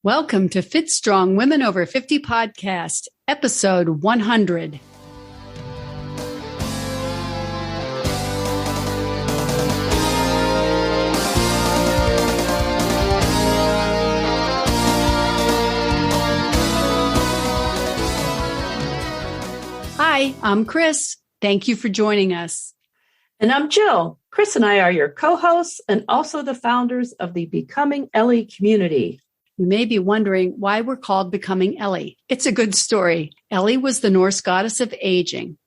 Welcome to Fit Strong Women Over 50 podcast, episode 100. Hi, I'm Chris. Thank you for joining us. And I'm Jill. Chris and I are your co-hosts and also the founders of the Becoming Ellie community. You may be wondering why we're called Becoming Ellie. It's a good story. Ellie was the Norse goddess of aging.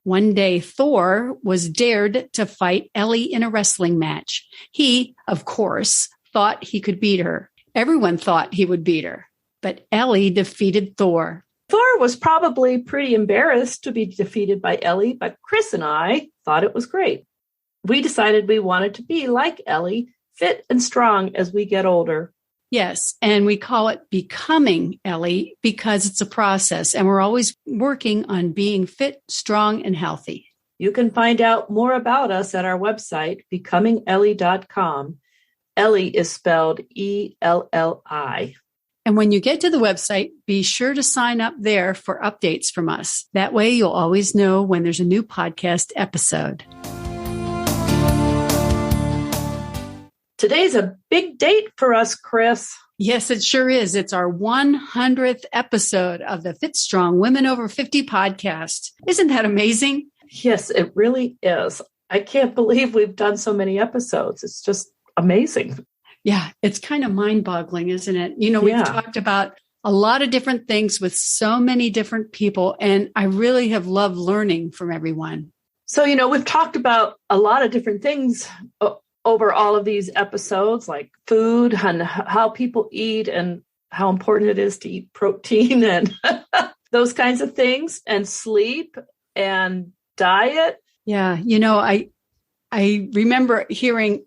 One day, Thor was dared to fight Ellie in a wrestling match. He, of course, thought he could beat her. Everyone thought he would beat her, but Ellie defeated Thor. Thor was probably pretty embarrassed to be defeated by Ellie, but Chris and I thought it was great. We decided we wanted to be like Ellie, fit and strong as we get older. Yes, and we call it Becoming Ellie because it's a process, and we're always working on being fit, strong, and healthy. You can find out more about us at our website, becomingellie.com. Ellie is spelled E-L-L-I. And when you get to the website, be sure to sign up there for updates from us. That way, you'll always know when there's a new podcast episode. Today's a big date for us, Chris. Yes, it sure is. It's our 100th episode of the Fit Strong Women Over 50 podcast. Isn't that amazing? Yes, it really is. I can't believe we've done so many episodes. It's just amazing. Yeah, it's kind of mind-boggling, isn't it? You know, we've talked about a lot of different things with so many different people, and I really have loved learning from everyone. So, you know, we've talked about a lot of different things over all of these episodes, like food and how people eat and how important it is to eat protein and those kinds of things, and sleep and diet. Yeah. You know, I remember hearing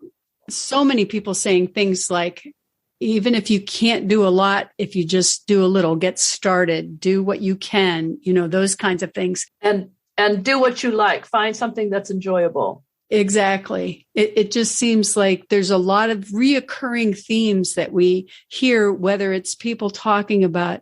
so many people saying things like, even if you can't do a lot, if you just do a little, get started, do what you can, you know, those kinds of things. And do what you like. Find something that's enjoyable. Exactly. It just seems like there's a lot of reoccurring themes that we hear, whether it's people talking about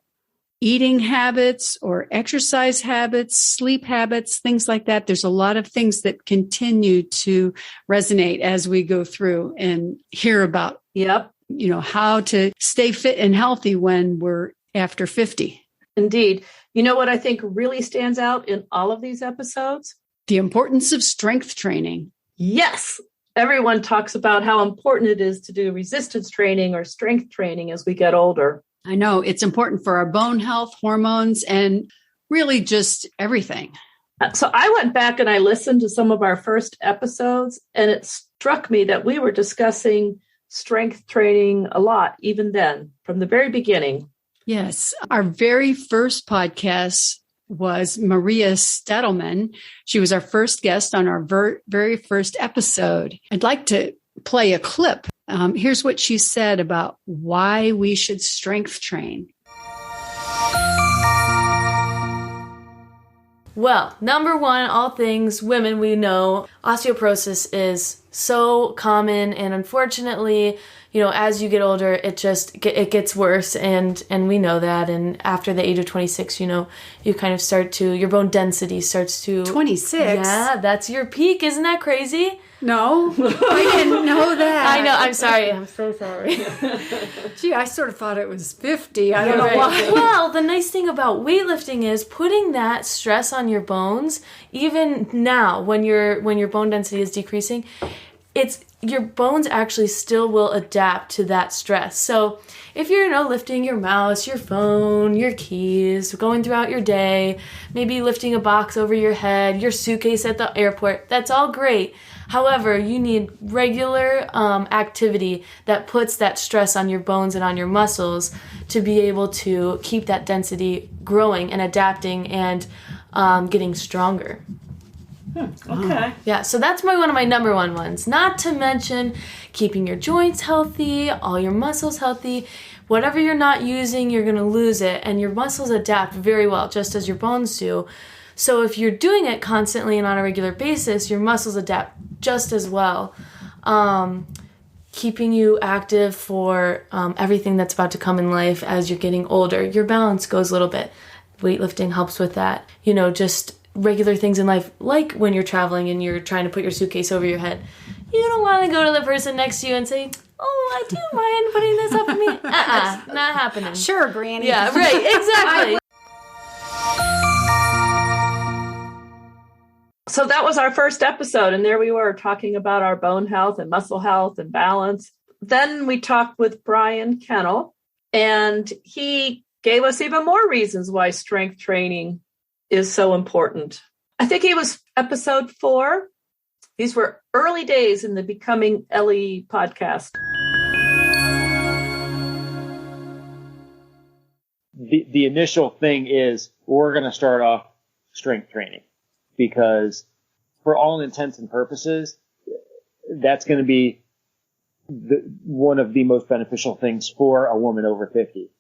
eating habits or exercise habits, sleep habits, things like that. There's a lot of things that continue to resonate as we go through and hear about, you know, how to stay fit and healthy when we're after 50. Indeed. You know what I think really stands out in all of these episodes? The importance of strength training. Yes. Everyone talks about how important it is to do resistance training or strength training as we get older. I know it's important for our bone health, hormones, and really just everything. So I went back and I listened to some of our first episodes, and it struck me that we were discussing strength training a lot, even then, from the very beginning. Yes. Our very first podcast was Maria Stahdelman. She was our first guest on our very first episode. I'd like to play a clip. Here's what she said about why we should strength train. Well, number one, all things women, we know osteoporosis is so common, and unfortunately, you know, as you get older, it gets worse, and we know that. And after the age of 26, you know, you kind of your bone density starts to 26. Yeah, that's your peak. Isn't that crazy? No, I didn't know that. I know. I'm sorry. I'm so sorry. Gee, I sort of thought it was 50. I don't know why. Well, the nice thing about weightlifting is putting that stress on your bones, even now when your bone density is decreasing, your bones actually still will adapt to that stress. So if you're, you know, lifting your mouse, your phone, your keys, going throughout your day, maybe lifting a box over your head, your suitcase at the airport, that's all great. However, you need regular activity that puts that stress on your bones and on your muscles to be able to keep that density growing and adapting and getting stronger. Okay. Yeah, so that's one of my number one ones. Not to mention keeping your joints healthy, all your muscles healthy. Whatever you're not using, you're going to lose it, and your muscles adapt very well, just as your bones do. So if you're doing it constantly and on a regular basis, your muscles adapt just as well. keeping you active for everything that's about to come in life as you're getting older. Your balance goes a little bit. Weightlifting helps with that. Just regular things in life, like when you're traveling and you're trying to put your suitcase over your head. You don't want to go to the person next to you and say, "Oh, do you mind putting this up for me?" Not happening. Sure, Granny. Yeah, right, exactly. So that was our first episode, and there we were talking about our bone health and muscle health and balance. Then we talked with Brian Kennell, and he gave us even more reasons why strength training is so important. I think it was episode 4. These were early days in the Becoming Ellie podcast. The initial thing is we're going to start off strength training because for all intents and purposes, that's going to be one of the most beneficial things for a woman over 50.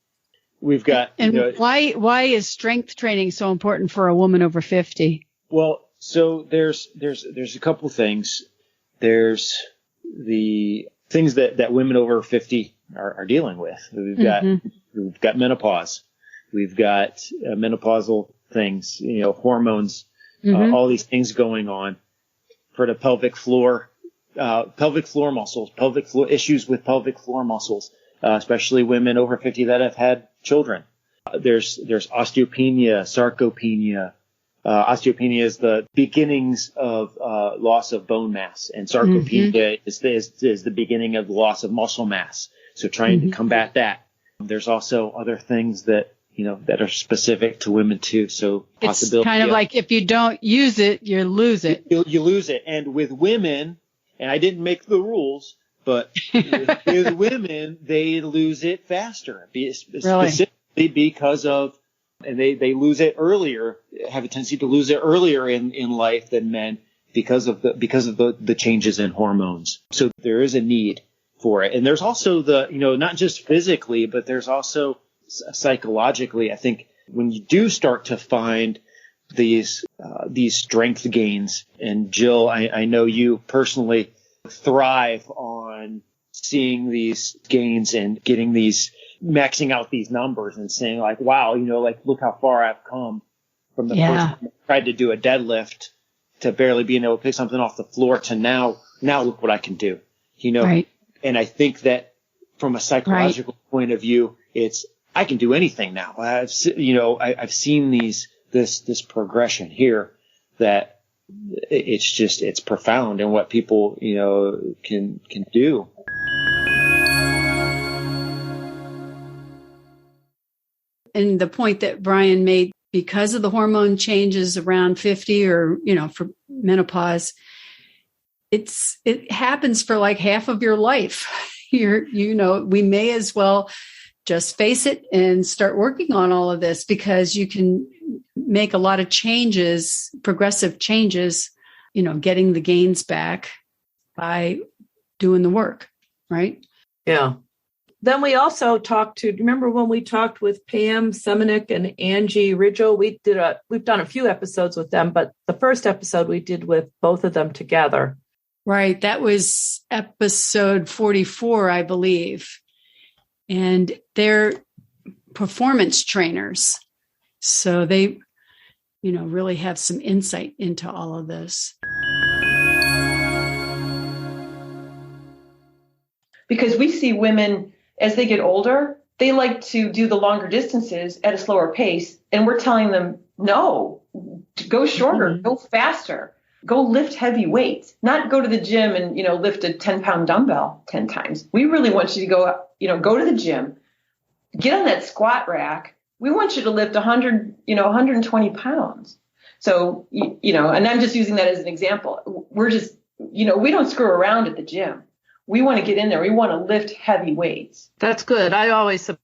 We've got, why is strength training so important for a woman over 50? Well, so there's a couple things. There's the things that women over 50 are dealing with. We've got menopause. We've got menopausal things, hormones, all these things going on for the pelvic floor muscles, issues with pelvic floor muscles, especially women over 50 that have had children. There's osteopenia, sarcopenia. Osteopenia is the beginnings of loss of bone mass, and sarcopenia is the beginning of loss of muscle mass. So trying to combat that. There's also other things that are specific to women too. So it's kind of like if you don't use it, you lose it. You lose it. And with women, and I didn't make the rules, but with women, they lose it faster, specifically because of, and they lose it earlier, have a tendency to lose it earlier in life than men because of the changes in hormones. So there is a need for it. And there's also not just physically, but there's also psychologically. I think when you do start to find these strength gains, and Jill, I know you personally thrive on seeing these gains and getting these, maxing out these numbers and saying like, wow, look how far I've come from the first time I tried to do a deadlift to barely being able to pick something off the floor to now look what I can do, Right. And I think that from a psychological point of view, it's, I can do anything now. I've seen this progression here that it's profound in what people, can do. And the point that Brian made, because of the hormone changes around 50 or, for menopause, it happens for like half of your life. We may as well just face it and start working on all of this, because you can make a lot of changes, progressive changes, getting the gains back by doing the work, right? Yeah. Then we also talked to, remember when we talked with Pam, Semanik, and Angie Ridgel? We've done a few episodes with them, but the first episode we did with both of them together. Right. That was episode 44, I believe. And they're performance trainers. So they, really have some insight into all of this. Because we see women, as they get older, they like to do the longer distances at a slower pace. And we're telling them, no, go shorter, go faster, go lift heavy weights, not go to the gym and, lift a 10-pound dumbbell 10 times. We really want you to go to the gym, get on that squat rack. We want you to lift 120 pounds. So, and I'm just using that as an example. We're just, we don't screw around at the gym. We want to get in there. We want to lift heavy weights. That's good. I always am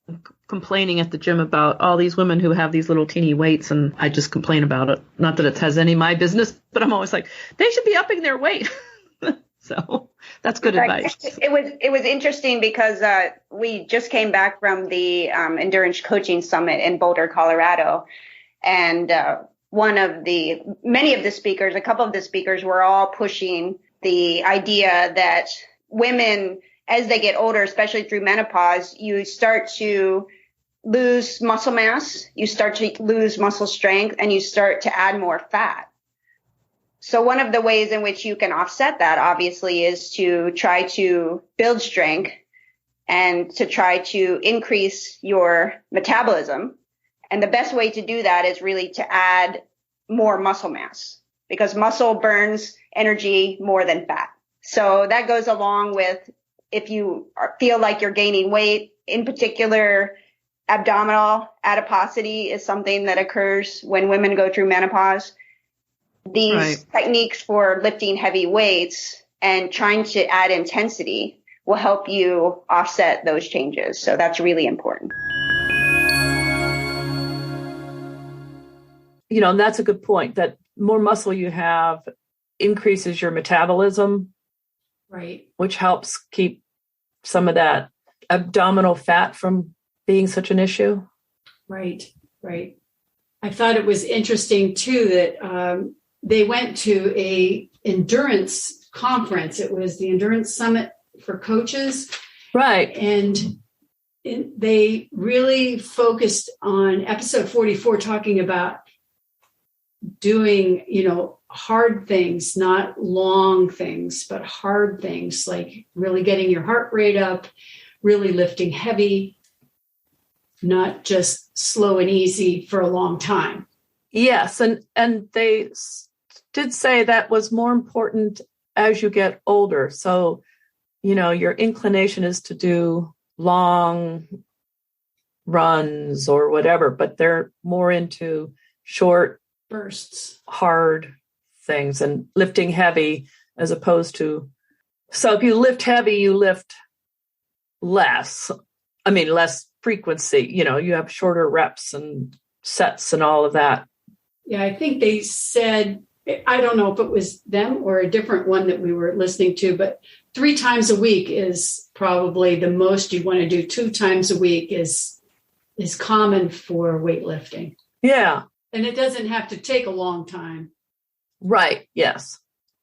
complaining at the gym about all these women who have these little teeny weights, and I just complain about it. Not that it has any of my business, but I'm always like, they should be upping their weight. So that's good advice. It was interesting because we just came back from the Endurance Coaching Summit in Boulder, Colorado, and many of the speakers, a couple of the speakers were all pushing the idea that women as they get older, especially through menopause, you start to lose muscle mass, you start to lose muscle strength, and you start to add more fat. So one of the ways in which you can offset that, obviously, is to try to build strength and to try to increase your metabolism. And the best way to do that is really to add more muscle mass, because muscle burns energy more than fat. So that goes along with if you feel like you're gaining weight, in particular, abdominal adiposity is something that occurs when women go through menopause. These techniques for lifting heavy weights and trying to add intensity will help you offset those changes. So that's really important. And that's a good point, that more muscle you have increases your metabolism, right? Which helps keep some of that abdominal fat from being such an issue. Right. I thought it was interesting too that they went to a endurance conference. It was the Endurance Summit for Coaches. Right. And they really focused on episode 44, talking about doing, hard things, not long things, but hard things, like really getting your heart rate up, really lifting heavy, not just slow and easy for a long time. Yes. And they did say that was more important as you get older. So, your inclination is to do long runs or whatever, but they're more into short bursts, hard things, and lifting heavy as opposed to. So if you lift heavy, you lift less frequency, you have shorter reps and sets and all of that. Yeah, I think they said, I don't know if it was them or a different one that we were listening to, but 3 times a week is probably the most you want to do. 2 times a week is common for weightlifting. Yeah. And it doesn't have to take a long time. Right. Yes.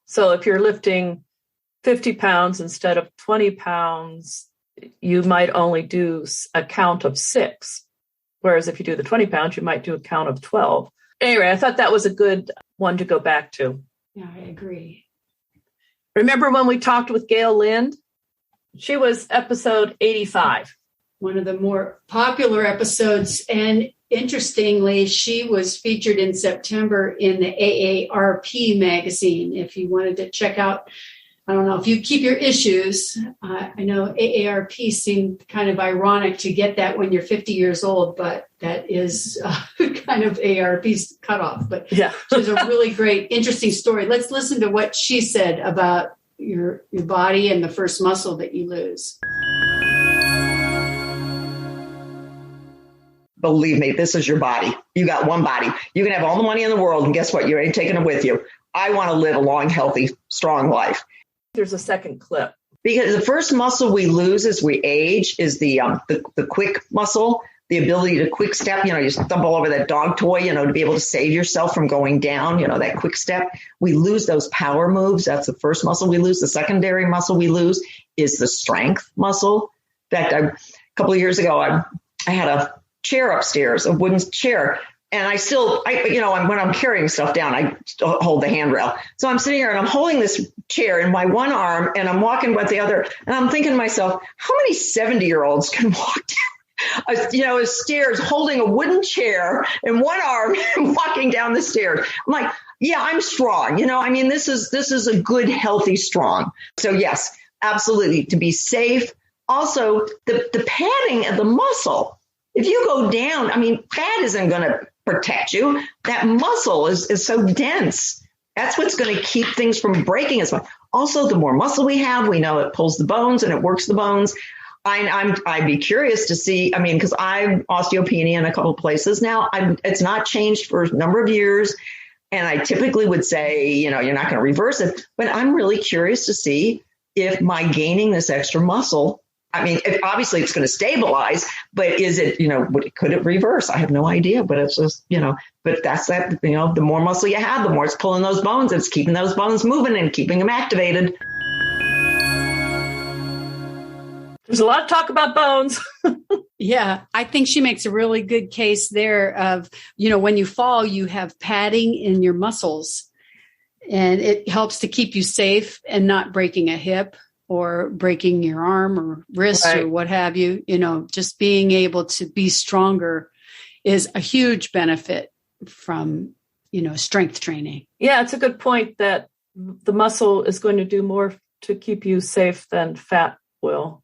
So if you're lifting 50 pounds instead of 20 pounds, you might only do a count of 6. Whereas if you do the 20 pounds, you might do a count of 12. Anyway, I thought that was a good one to go back to. Yeah, I agree. Remember when we talked with Gail Lind? She was episode 85. One of the more popular episodes. And interestingly, she was featured in September in the AARP magazine. If you wanted to check out, I don't know if you keep your issues. I know AARP seemed kind of ironic to get that when you're 50 years old, but that is kind of AARP's cutoff. But yeah, she's a really great, interesting story. Let's listen to what she said about your body and the first muscle that you lose. Believe me, this is your body. You got one body. You can have all the money in the world, and guess what? You ain't taking it with you. I want to live a long, healthy, strong life. There's a second clip. Because the first muscle we lose as we age is the quick muscle, the ability to quick step. You stumble over that dog toy, to be able to save yourself from going down, that quick step. We lose those power moves. That's the first muscle we lose. The secondary muscle we lose is the strength muscle. In fact, a couple of years ago, I had a chair upstairs, a wooden chair. And when I'm carrying stuff down, I hold the handrail. So I'm sitting here and I'm holding this chair in my one arm and I'm walking with the other. And I'm thinking to myself, how many 70-year-olds can walk down, stairs holding a wooden chair in one arm and walking down the stairs? I'm like, yeah, I'm strong. This is a good, healthy, strong. So yes, absolutely. To be safe. Also, the padding of the muscle. If you go down, fat isn't going to protect you. That muscle is so dense. That's what's going to keep things from breaking as well. Also, the more muscle we have, we know it pulls the bones and it works the bones. I'd be curious to see, because I'm osteopenia in a couple of places now. It's not changed for a number of years. And I typically would say, you're not going to reverse it. But I'm really curious to see if my gaining this extra muscle, obviously it's going to stabilize, but is it, could it reverse? I have no idea, but it's just, but that's that, the more muscle you have, the more it's pulling those bones. It's keeping those bones moving and keeping them activated. There's a lot of talk about bones. Yeah, I think she makes a really good case there of, when you fall, you have padding in your muscles, and it helps to keep you safe and not breaking a hip or breaking your arm or wrist or what have you. Just being able to be stronger is a huge benefit from, strength training. Yeah, it's a good point that the muscle is going to do more to keep you safe than fat will.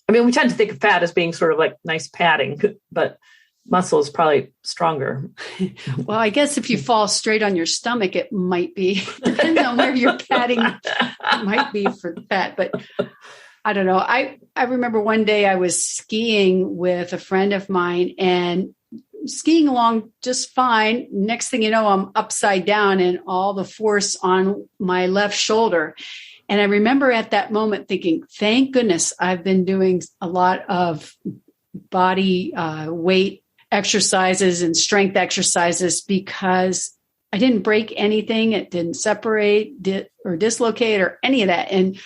I mean, we tend to think of fat as being sort of like nice padding, but muscle is probably stronger. Well, I guess if you fall straight on your stomach, it might be, depending on where your padding might be for fat. But I don't know. I remember one day I was skiing with a friend of mine and skiing along just fine. Next thing you know, I'm upside down and all the force on my left shoulder. And I remember at that moment thinking, thank goodness I've been doing a lot of body weight exercises and strength exercises, because I didn't break anything. It didn't separate or dislocate or any of that. And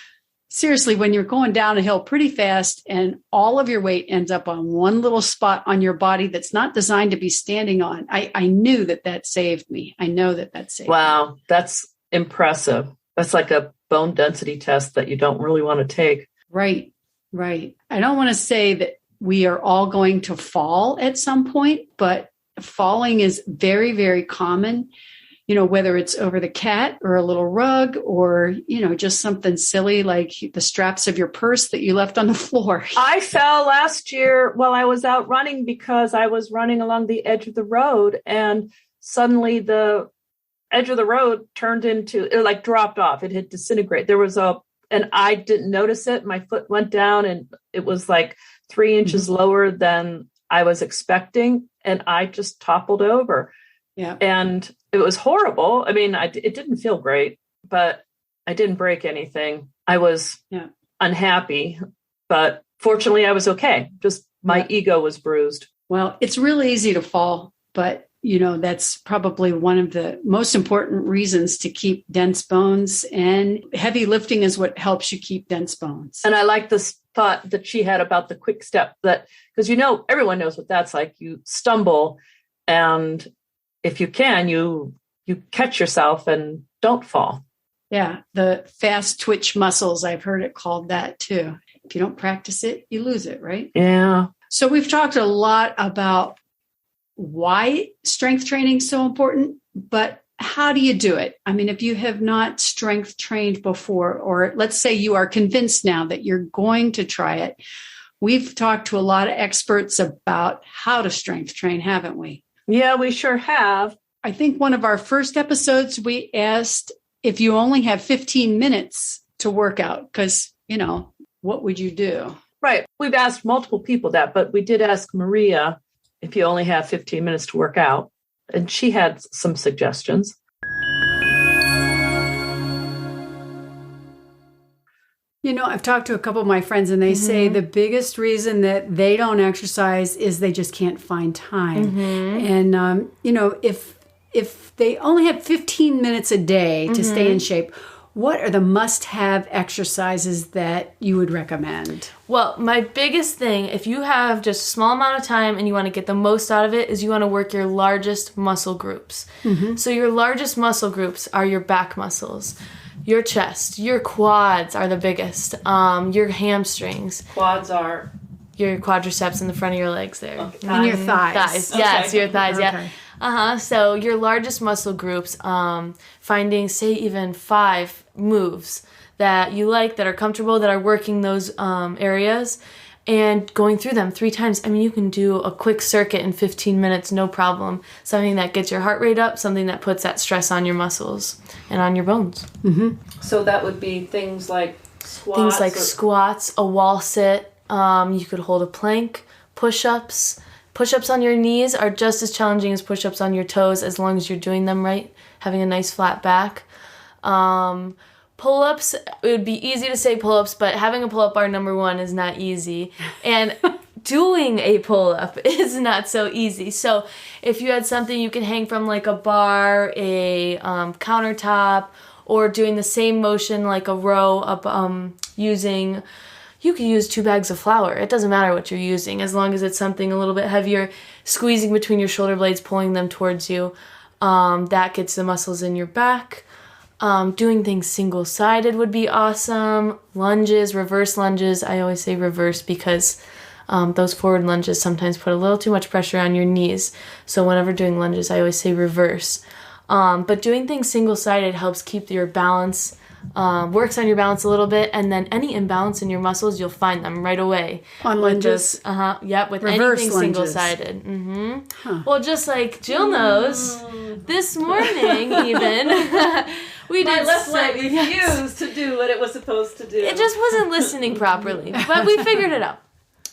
seriously, when you're going down a hill pretty fast and all of your weight ends up on one little spot on your body that's not designed to be standing on, I knew that saved me. I know that saved me. Wow, that's impressive. That's like a bone density test that you don't really want to take. Right. I don't want to say that we are all going to fall at some point, but falling is very, very common, whether it's over the cat or a little rug or, just something silly like the straps of your purse that you left on the floor. I fell last year while I was out running because I was running along the edge of the road, and suddenly the edge of the road turned into, it dropped off. It had disintegrated. There was and I didn't notice it. My foot went down and it was 3 inches lower than I was expecting. And I just toppled over. Yeah. And it was horrible. I mean, it didn't feel great, but I didn't break anything. I was unhappy, but fortunately I was okay. Just my ego was bruised. Well, it's really easy to fall, but that's probably one of the most important reasons to keep dense bones, and heavy lifting is what helps you keep dense bones. And I like this thought that she had about the quick step, that because everyone knows what that's like. You stumble, and if you can, you catch yourself and don't fall. Yeah, the fast twitch muscles, I've heard it called that too. If you don't practice it, you lose it, right? Yeah. So we've talked a lot about why strength training is so important, but how do you do it? I mean, if you have not strength trained before, or let's say you are convinced now that you're going to try it, we've talked to a lot of experts about how to strength train, haven't we? Yeah, we sure have. I think one of our first episodes, we asked if you only have 15 minutes to work out, because, what would you do? Right. We've asked multiple people that, but we did ask Maria if you only have 15 minutes to work out. And she had some suggestions. I've talked to a couple of my friends, and they say the biggest reason that they don't exercise is they just can't find time. And, if they only have 15 minutes a day to stay in shape, what are the must-have exercises that you would recommend? Well, my biggest thing, if you have just a small amount of time and you want to get the most out of it, is you want to work your largest muscle groups. So your largest muscle groups are your back muscles, your chest, your quads are the biggest, your hamstrings. Quads are? Your quadriceps in the front of your legs there. Okay. And your thighs. Yes, your thighs, yeah. So your largest muscle groups, finding, say, even 5 moves that you like, that are comfortable, that are working those areas, and going through them 3 times. I mean, you can do a quick circuit in 15 minutes, no problem. Something that gets your heart rate up, something that puts that stress on your muscles and on your bones. So that would be things like squats? Things like squats, a wall sit. You could hold a plank, push-ups. Push-ups on your knees are just as challenging as push-ups on your toes, as long as you're doing them right, having a nice flat back. Pull-ups, it would be easy to say pull-ups, but having a pull-up bar, number one, is not easy. And doing a pull-up is not so easy. So if you had something you can hang from, like a bar, a countertop, or doing the same motion like a row up, using you could use 2 bags of flour. It doesn't matter what you're using, as long as it's something a little bit heavier, squeezing between your shoulder blades, pulling them towards you. That gets the muscles in your back. Doing things single-sided would be awesome. Lunges, reverse lunges. I always say reverse because those forward lunges sometimes put a little too much pressure on your knees. So whenever doing lunges, I always say reverse. But doing things single-sided helps keep your balance, works on your balance a little bit, and then any imbalance in your muscles, you'll find them right away. On lunges? With reverse anything lunges. single-sided. Mm-hmm. Huh. Well, just like Jill knows, this morning even, we did... My left leg refused to do what it was supposed to do. It just wasn't listening properly, but we figured it out.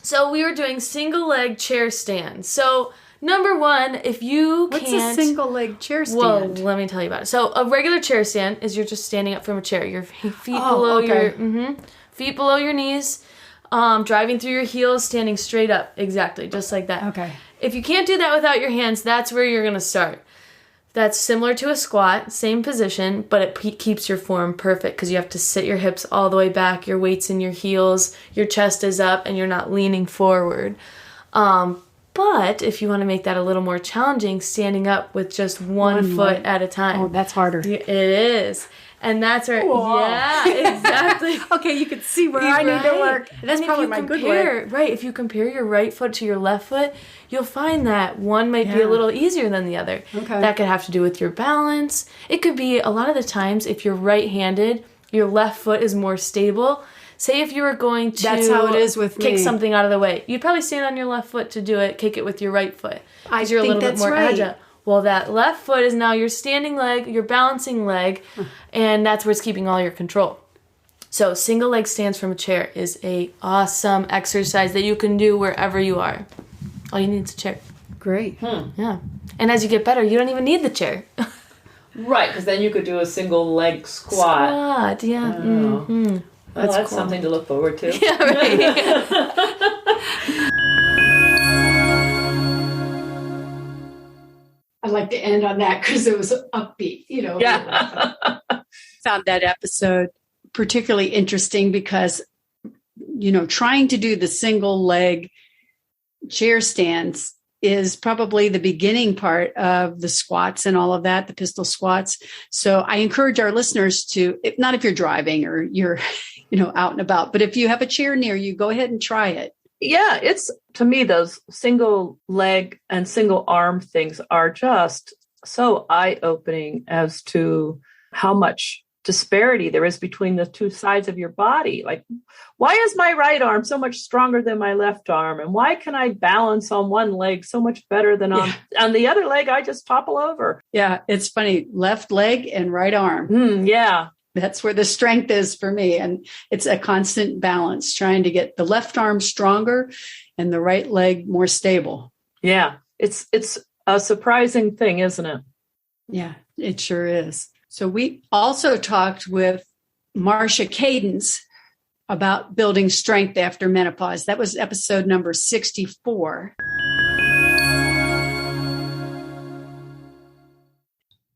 So we were doing single leg chair stands. So... Number 1, if you can't... What's a single leg chair stand? Well, let me tell you about it. So a regular chair stand is you're just standing up from a chair. Your feet below feet below your knees, driving through your heels, standing straight up. Exactly, just like that. Okay. If you can't do that without your hands, that's where you're going to start. That's similar to a squat, same position, but it keeps your form perfect because you have to sit your hips all the way back, your weight's in your heels, your chest is up, and you're not leaning forward. But if you want to make that a little more challenging, standing up with just one foot at a time. Oh, that's harder. It is. And that's where, yeah, exactly. Okay, you can see where I need to work. That's probably my good way. Right, if you compare your right foot to your left foot, you'll find that one might be a little easier than the other. Okay. That could have to do with your balance. It could be, a lot of the times, if you're right-handed, your left foot is more stable. Say if you were going to That's how it is with kick me. something out of the way. You'd probably stand on your left foot to do it, kick it with your right foot. I You're a think little that's bit more right. agile. Well, that left foot is now your standing leg, your balancing leg, and that's where it's keeping all your control. So single leg stands from a chair is a awesome exercise that you can do wherever you are. All you need is a chair. Great. Yeah. And as you get better, you don't even need the chair. Right, because then you could do a single leg squat. Yeah. Oh. Mm-hmm. That's cool. something to look forward to. Yeah, right. I'd like to end on that because it was upbeat, Yeah. Found that episode particularly interesting because, trying to do the single leg chair stands is probably the beginning part of the squats and all of that, the pistol squats. So I encourage our listeners to, not if you're driving or you're, out and about, but if you have a chair near you, go ahead and try it. Yeah, it's, to me, those single leg and single arm things are just so eye-opening as to how much disparity there is between the two sides of your body. Like, why is my right arm so much stronger than my left arm? And why can I balance on one leg so much better than on the other leg? I just topple over. Yeah, it's funny. Left leg and right arm. Yeah. That's where the strength is for me. And it's a constant balance, trying to get the left arm stronger and the right leg more stable. Yeah. It's a surprising thing, isn't it? Yeah, it sure is. So we also talked with Marcia Kadens about building strength after menopause. That was episode number 64.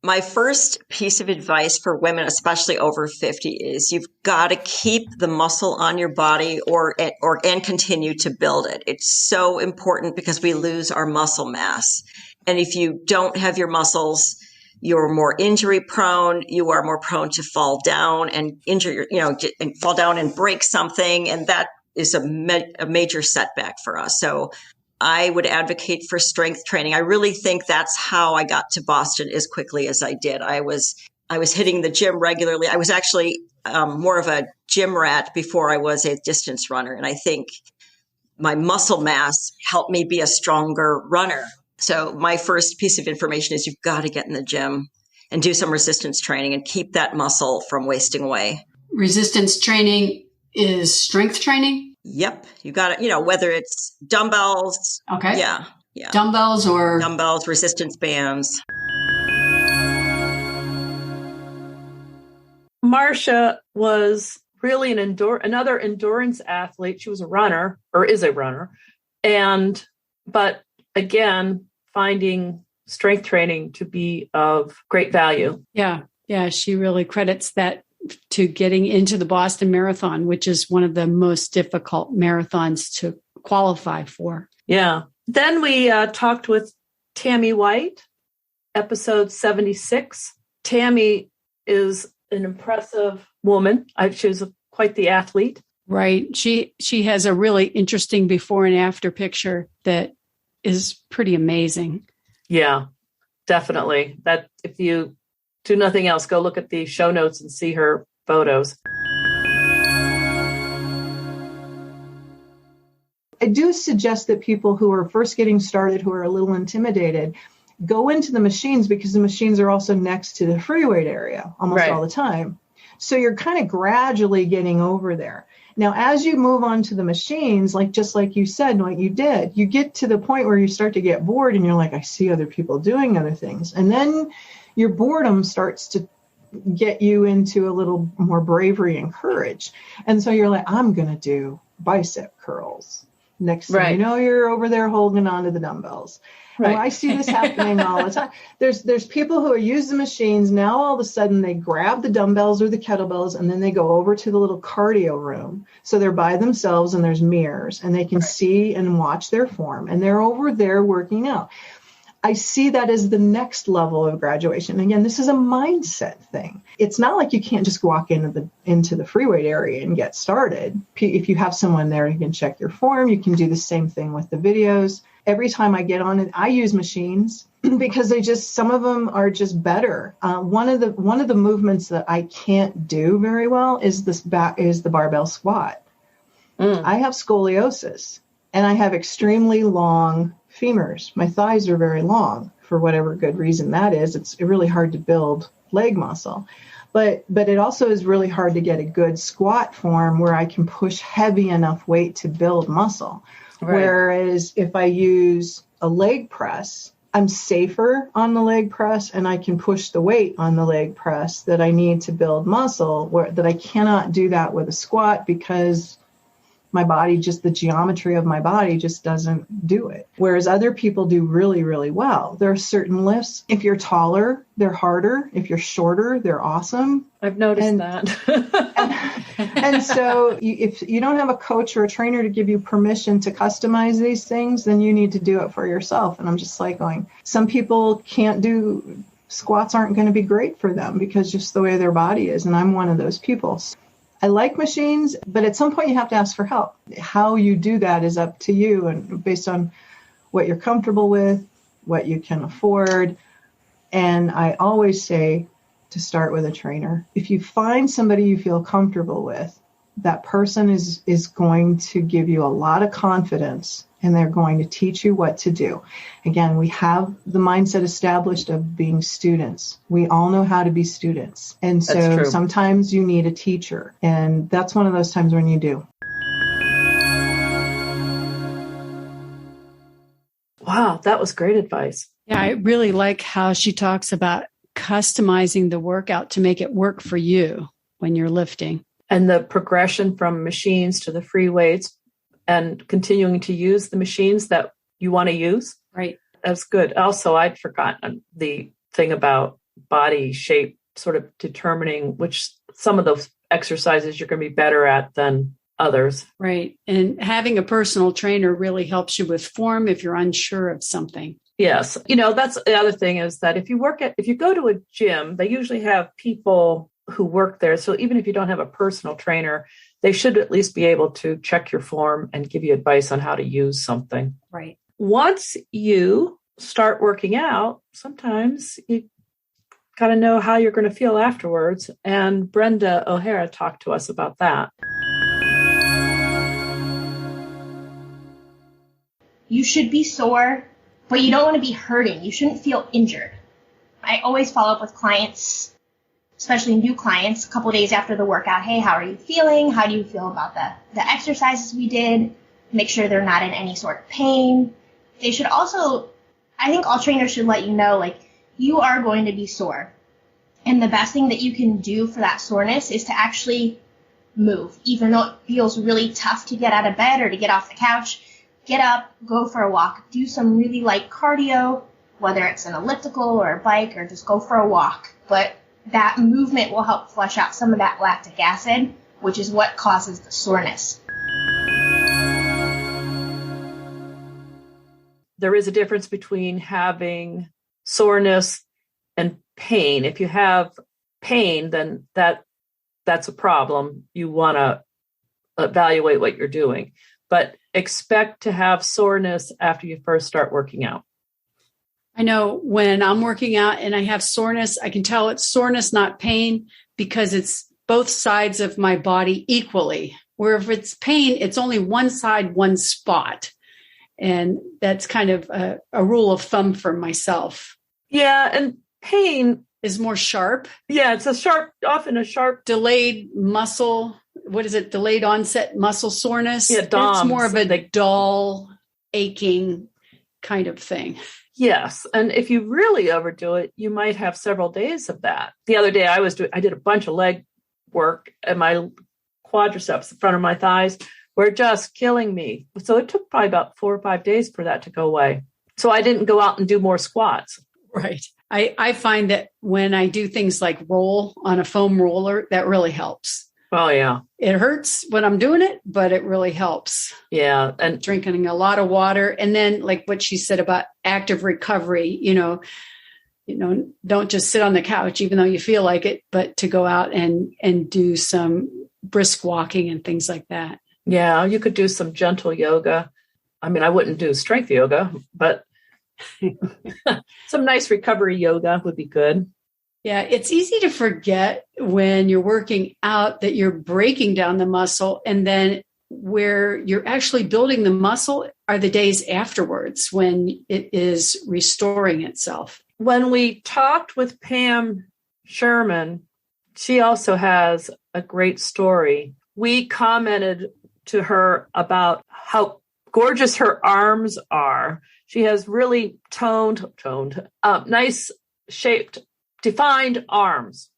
My first piece of advice for women, especially over 50, is you've got to keep the muscle on your body and continue to build it. It's so important because we lose our muscle mass. And if you don't have your muscles, you're more injury prone. You are more prone to fall down and injure and fall down and break something. And that is a major setback for us. So I would advocate for strength training. I really think that's how I got to Boston as quickly as I did. I was hitting the gym regularly. I was actually more of a gym rat before I was a distance runner. And I think my muscle mass helped me be a stronger runner. So my first piece of information is you've got to get in the gym and do some resistance training and keep that muscle from wasting away. Resistance training is strength training? Yep. You got it. Whether it's dumbbells. Okay. Yeah. Dumbbells, resistance bands. Marcia was really another endurance athlete. She was a runner, or is a runner. But again, finding strength training to be of great value. Yeah. She really credits that to getting into the Boston Marathon, which is one of the most difficult marathons to qualify for. Yeah. Then we talked with Tammy White, episode 76. Tammy is an impressive woman. She was quite the athlete. Right. She has a really interesting before and after picture that is pretty amazing. Yeah, definitely. That if you do nothing else, go look at the show notes and see her photos. I do suggest that people who are first getting started, who are a little intimidated, go into the machines, because the machines are also next to the free weight area almost all the time. So you're kind of gradually getting over there. Now, as you move on to the machines, just like you said, like you did, you get to the point where you start to get bored and you're like, I see other people doing other things. And then your boredom starts to get you into a little more bravery and courage. And so you're like, I'm going to do bicep curls. Next thing you know, you're over there holding on to the dumbbells. Right. I see this happening all the time. There's people who use the machines. Now all of a sudden they grab the dumbbells or the kettlebells and then they go over to the little cardio room. So they're by themselves and there's mirrors and they can see and watch their form and they're over there working out. I see that as the next level of graduation. Again, this is a mindset thing. It's not like you can't just walk into the free weight area and get started. If you have someone there who can check your form, you can do the same thing with the videos. Every time I get on it, I use machines because some of them are just better. One of the movements that I can't do very well is the barbell squat. I have scoliosis and I have extremely long femurs. My thighs are very long for whatever good reason that is. It's really hard to build leg muscle, but it also is really hard to get a good squat form where I can push heavy enough weight to build muscle. Right. Whereas if I use a leg press, I'm safer on the leg press and I can push the weight on the leg press that I need to build muscle, that I cannot do that with a squat because my body, just the geometry of my body just doesn't do it. Whereas other people do really, really well. There are certain lifts. If you're taller, they're harder. If you're shorter, they're awesome. I've noticed that. And so if you don't have a coach or a trainer to give you permission to customize these things, then you need to do it for yourself. And I'm just like going, some people can't do squats, aren't going to be great for them because just the way their body is. And I'm one of those people. I like machines, but at some point you have to ask for help. How you do that is up to you and based on what you're comfortable with, what you can afford. And I always say to start with a trainer. If you find somebody you feel comfortable with, that person is going to give you a lot of confidence and they're going to teach you what to do. Again, we have the mindset established of being students. We all know how to be students. And so sometimes you need a teacher. And that's one of those times when you do. Wow, that was great advice. Yeah, I really like how she talks about customizing the workout to make it work for you when you're lifting. And the progression from machines to the free weights and continuing to use the machines that you want to use. Right. That's good. Also, I'd forgotten the thing about body shape, sort of determining which some of those exercises you're going to be better at than others. Right. And having a personal trainer really helps you with form if you're unsure of something. Yes. That's the other thing is that if you go to a gym, they usually have people who work there. So even if you don't have a personal trainer, they should at least be able to check your form and give you advice on how to use something. Right. Once you start working out, sometimes you got to know how you're going to feel afterwards. And Brenda O'Hara talked to us about that. You should be sore, but you don't want to be hurting. You shouldn't feel injured. I always follow up with clients, especially new clients, a couple of days after the workout. Hey, how are you feeling? How do you feel about the exercises we did? Make sure they're not in any sort of pain. They should also, I think all trainers should let you know, you are going to be sore. And the best thing that you can do for that soreness is to actually move. Even though it feels really tough to get out of bed or to get off the couch, get up, go for a walk, do some really light cardio, whether it's an elliptical or a bike or just go for a walk. But that movement will help flush out some of that lactic acid, which is what causes the soreness. There is a difference between having soreness and pain. If you have pain, then that's a problem. You want to evaluate what you're doing, but expect to have soreness after you first start working out. I know when I'm working out and I have soreness, I can tell it's soreness, not pain, because it's both sides of my body equally. Where if it's pain, it's only one side, one spot. And that's kind of a rule of thumb for myself. Yeah, and pain is more sharp. Yeah, it's often a sharp. Delayed muscle. What is it? Delayed onset muscle soreness. Yeah, DOMS. It's more of a dull, aching kind of thing. Yes. And if you really overdo it, you might have several days of that. The other day I did a bunch of leg work, and my quadriceps, the front of my thighs, were just killing me. So it took probably about 4 or 5 days for that to go away. So I didn't go out and do more squats. Right. I find that when I do things like roll on a foam roller, that really helps. Oh, yeah. It hurts when I'm doing it, but it really helps. Yeah. And drinking a lot of water. And then like what she said about active recovery, don't just sit on the couch, even though you feel like it, but to go out and do some brisk walking and things like that. Yeah. You could do some gentle yoga. I mean, I wouldn't do strength yoga, but some nice recovery yoga would be good. Yeah, it's easy to forget when you're working out that you're breaking down the muscle, and then where you're actually building the muscle are the days afterwards when it is restoring itself. When we talked with Pam Sherman, she also has a great story. We commented to her about how gorgeous her arms are. She has really toned, nice shaped, defined arms.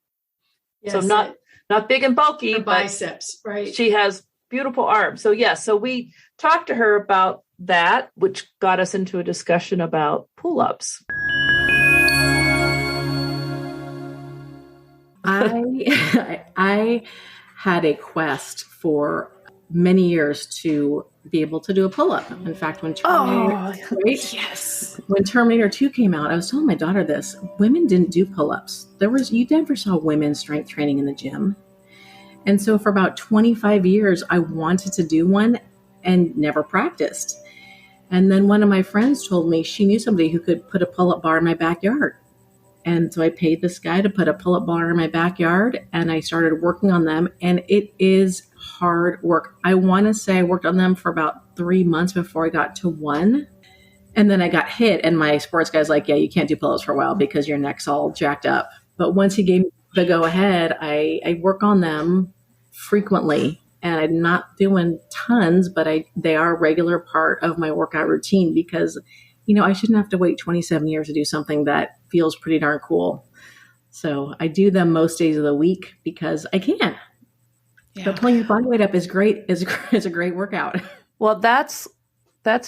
Yes, so not big and bulky, but biceps, right? She has beautiful arms. So so we talked to her about that, which got us into a discussion about pull-ups. I had a quest for many years to be able to do a pull-up. In fact, when Terminator 2 came out, I was telling my daughter this: women didn't do pull-ups. You never saw women strength training in the gym. And so for about 25 years, I wanted to do one and never practiced. And then one of my friends told me she knew somebody who could put a pull-up bar in my backyard. And so I paid this guy to put a pull-up bar in my backyard, and I started working on them. And it is hard work. I want to say I worked on them for about 3 months before I got to one. And then I got hit, and my sports guy's like, yeah, you can't do pull-ups for a while because your neck's all jacked up. But once he gave me the go-ahead, I work on them frequently. And I'm not doing tons, but they are a regular part of my workout routine because I shouldn't have to wait 27 years to do something that feels pretty darn cool. So I do them most days of the week because I can. Yeah. But pulling your body weight up is great. Is a great workout. Well, that's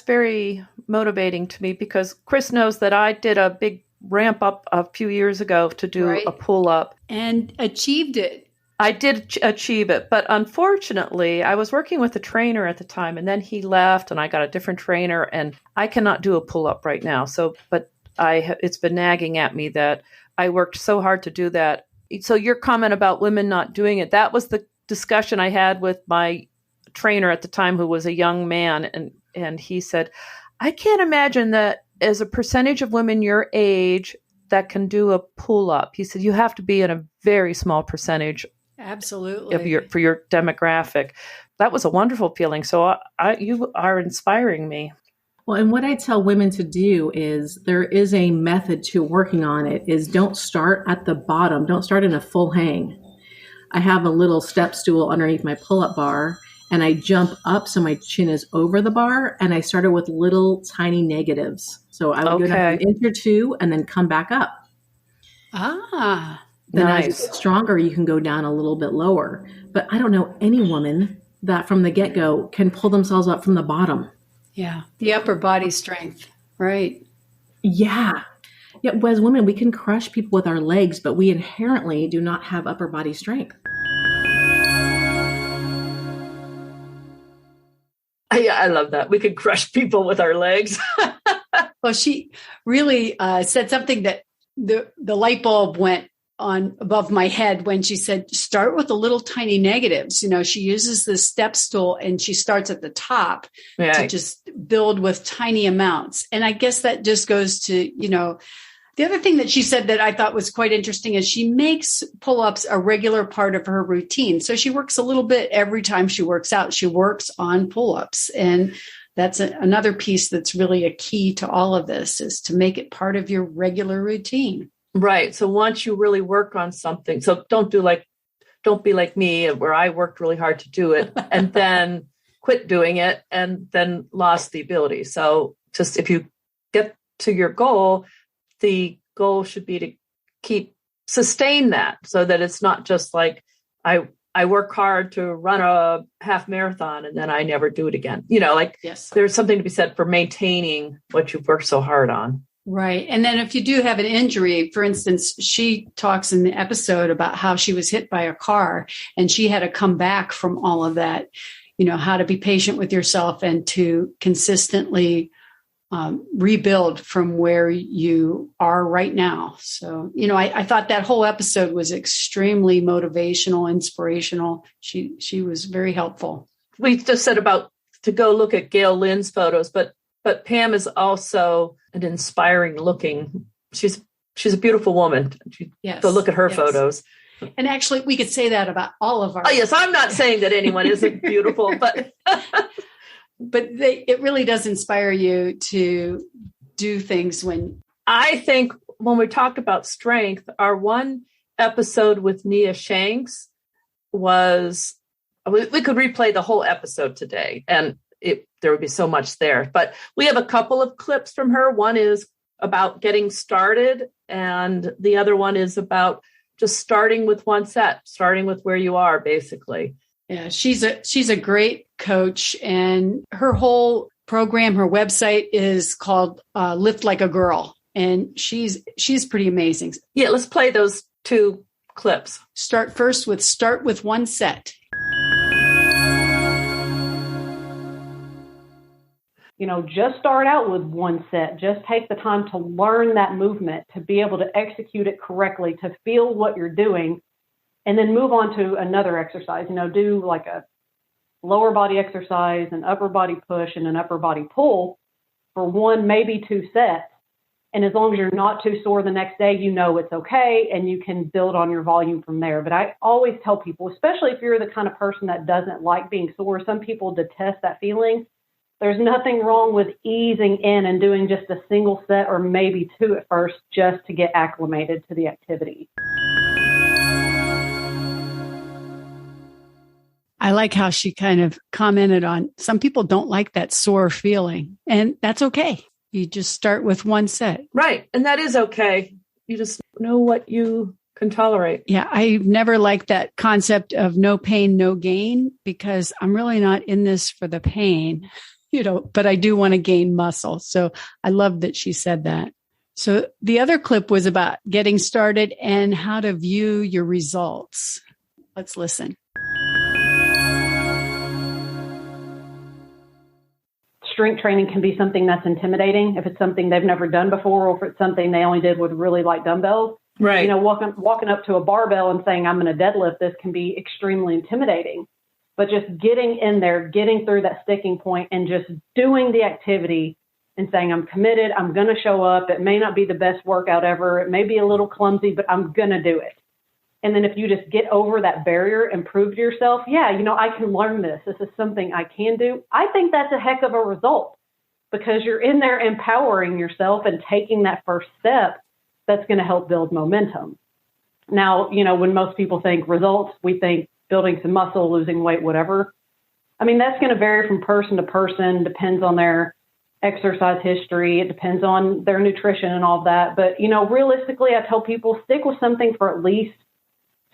very motivating to me because Chris knows that I did a big ramp up a few years ago to do a pull up and achieved it. I did achieve it, but unfortunately, I was working with a trainer at the time, and then he left, and I got a different trainer, and I cannot do a pull-up right now. So, but it's been nagging at me that I worked so hard to do that. So your comment about women not doing it, that was the discussion I had with my trainer at the time, who was a young man, and he said, I can't imagine that as a percentage of women your age that can do a pull-up. He said, you have to be in a very small percentage. Absolutely. For your demographic. That was a wonderful feeling. So you are inspiring me. Well, and what I tell women to do is there is a method to working on it is don't start at the bottom. Don't start in a full hang. I have a little step stool underneath my pull-up bar and I jump up so my chin is over the bar and I started with little tiny negatives. So I would go down an inch or two and then come back up. Then as you get stronger, you can go down a little bit lower. But I don't know any woman that from the get-go can pull themselves up from the bottom. Yeah. The upper body strength. Right. Yeah. Yeah, as women, we can crush people with our legs, but we inherently do not have upper body strength. Yeah, I love that. We could crush people with our legs. Well, she really said something that the light bulb went on above my head when she said, start with the little tiny negatives. You know, she uses the step stool and she starts at the top to just build with tiny amounts. And I guess that just goes to, you know, the other thing that she said that I thought was quite interesting is she makes pull-ups a regular part of her routine. So she works a little bit every time she works out. She works on pull-ups. And that's another piece that's really a key to all of this, is to make it part of your regular routine. Right. So once you really work on something, so don't be like me, where I worked really hard to do it and then quit doing it and then lost the ability. So just if you get to your goal, the goal should be to sustain that, so that it's not just like I work hard to run a half marathon and then I never do it again. You know, like There's something to be said for maintaining what you've worked so hard on. Right. And then if you do have an injury, for instance, she talks in the episode about how she was hit by a car and she had to come back from all of that, you know, how to be patient with yourself and to consistently rebuild from where you are right now. So, you know, I thought that whole episode was extremely motivational, inspirational. She was very helpful. We just said about to go look at Gail Lynn's photos, but Pam is also an inspiring looking. She's a beautiful woman. Go look at her photos. And actually, we could say that about all of our. Oh yes, I'm not saying that anyone isn't beautiful, but it really does inspire you to do things. When I think when we talked about strength, our one episode with Nia Shanks was, we could replay the whole episode today, and there would be so much there. But we have a couple of clips from her. One is about getting started, and the other one is about just starting with one set, starting with where you are, basically. Yeah, she's a great coach, and her whole program, her website is called Lift Like a Girl, and she's pretty amazing. Yeah, let's play those two clips. Start with one set. You know, just start out with one set. Just take the time to learn that movement, to be able to execute it correctly, to feel what you're doing, and then move on to another exercise. You know, do like a lower body exercise, an upper body push, and an upper body pull for one, maybe two sets. And as long as you're not too sore the next day, you know it's okay, and you can build on your volume from there. But I always tell people, especially if you're the kind of person that doesn't like being sore, some people detest that feeling. There's nothing wrong with easing in and doing just a single set or maybe two at first, just to get acclimated to the activity. I like how she kind of commented on some people don't like that sore feeling, and that's okay. You just start with one set. Right. And that is okay. You just know what you can tolerate. Yeah. I've never liked that concept of no pain, no gain, because I'm really not in this for the pain, you know, but I do want to gain muscle. So I love that she said that. So the other clip was about getting started and how to view your results. Let's listen. Strength training can be something that's intimidating if it's something they've never done before, or if it's something they only did with really light dumbbells. Right. You know, walking up to a barbell and saying, I'm going to deadlift this, can be extremely intimidating. But just getting in there, getting through that sticking point and just doing the activity and saying, I'm committed, I'm going to show up. It may not be the best workout ever. It may be a little clumsy, but I'm going to do it. And then if you just get over that barrier and prove to yourself, yeah, you know, I can learn this. This is something I can do. I think that's a heck of a result, because you're in there empowering yourself and taking that first step that's going to help build momentum. Now, you know, when most people think results, we think building some muscle, losing weight, whatever. I mean, that's going to vary from person to person, depends on their exercise history. It depends on their nutrition and all of that. But, you know, realistically, I tell people stick with something for at least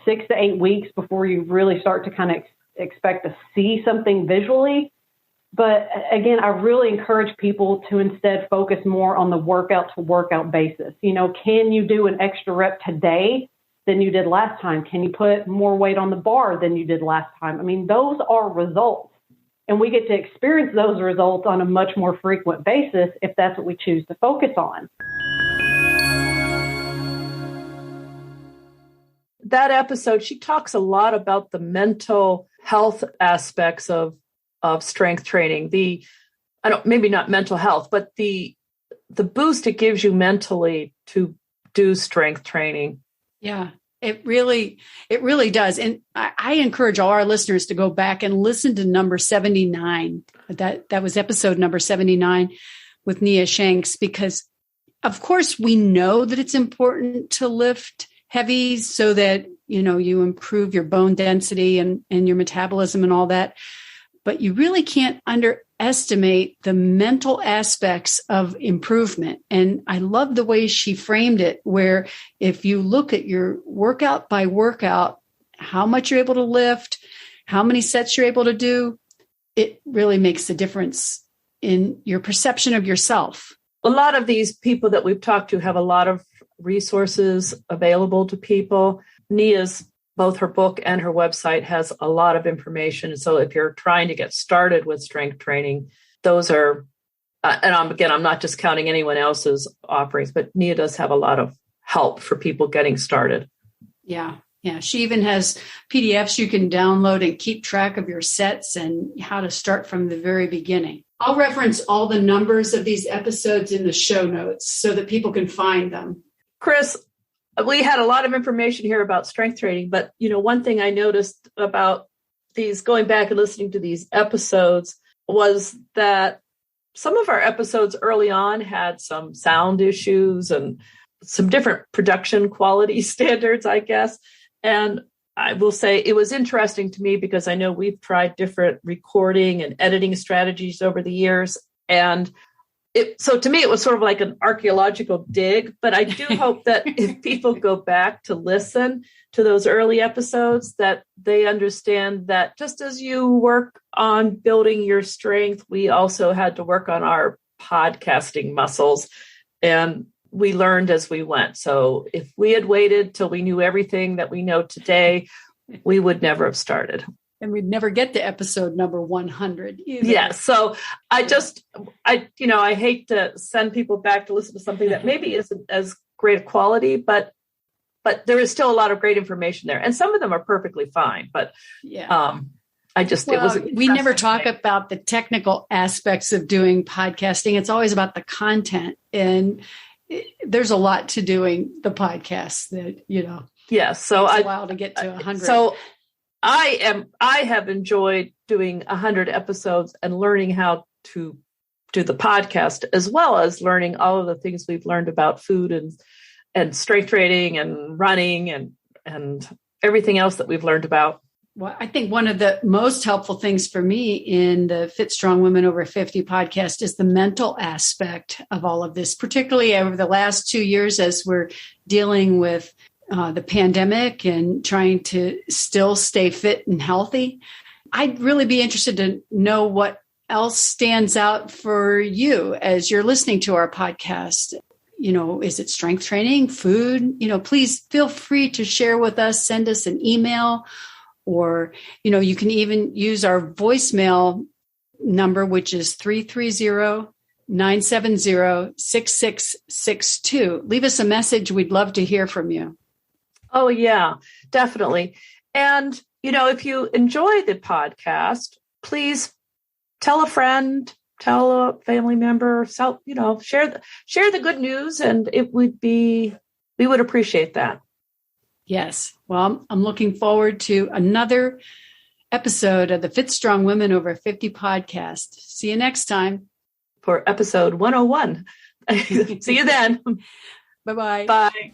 6 to 8 weeks before you really start to kind of expect to see something visually. But again, I really encourage people to instead focus more on the workout to workout basis. Can you do an extra rep today than you did last time? Can you put more weight on the bar than you did last time? I mean, those are results. And we get to experience those results on a much more frequent basis if that's what we choose to focus on. That episode, she talks a lot about the mental health aspects of strength training. Maybe not mental health, but the boost it gives you mentally to do strength training. Yeah, it really does. And I encourage all our listeners to go back and listen to number 79. That was episode number 79 with Nia Shanks, because of course we know that it's important to lift heavy so that, you improve your bone density and your metabolism and all that. But you really can't underestimate the mental aspects of improvement. And I love the way she framed it, where if you look at your workout by workout, how much you're able to lift, how many sets you're able to do, it really makes a difference in your perception of yourself. A lot of these people that we've talked to have a lot of resources available to people. Nia's, both her book and her website, has a lot of information. So if you're trying to get started with strength training, those are, and I'm not discounting anyone else's offerings, but Nia does have a lot of help for people getting started. Yeah. Yeah. She even has PDFs you can download and keep track of your sets and how to start from the very beginning. I'll reference all the numbers of these episodes in the show notes so that people can find them. Chris, we had a lot of information here about strength training, but one thing I noticed about these, going back and listening to these episodes, was that some of our episodes early on had some sound issues and some different production quality standards, I guess. And I will say it was interesting to me because I know we've tried different recording and editing strategies over the years. And so to me, it was sort of like an archaeological dig, but I do hope that if people go back to listen to those early episodes, that they understand that just as you work on building your strength, we also had to work on our podcasting muscles, and we learned as we went. So if we had waited till we knew everything that we know today, we would never have started. And we'd never get to episode number 100 either. Yeah. So I hate to send people back to listen to something that maybe isn't as great a quality, but there is still a lot of great information there. And some of them are perfectly fine. But yeah, we never talk about the technical aspects of doing podcasting. It's always about the content. And there's a lot to doing the podcast that, Yeah. So takes a while to get to 100. So I have enjoyed doing 100 episodes and learning how to do the podcast, as well as learning all of the things we've learned about food and strength training and running and everything else that we've learned about. Well, I think one of the most helpful things for me in the Fit Strong Women Over 50 podcast is the mental aspect of all of this, particularly over the last 2 years as we're dealing with the pandemic and trying to still stay fit and healthy. I'd really be interested to know what else stands out for you as you're listening to our podcast. Is it strength training, food? Please feel free to share with us, send us an email, or, you can even use our voicemail number, which is 330-970-6662. Leave us a message. We'd love to hear from you. Oh, yeah, definitely. And, if you enjoy the podcast, please tell a friend, tell a family member, share the good news, and we would appreciate that. Yes. Well, I'm looking forward to another episode of the Fit Strong Women Over 50 podcast. See you next time for episode 101. See you then. Bye-bye. Bye.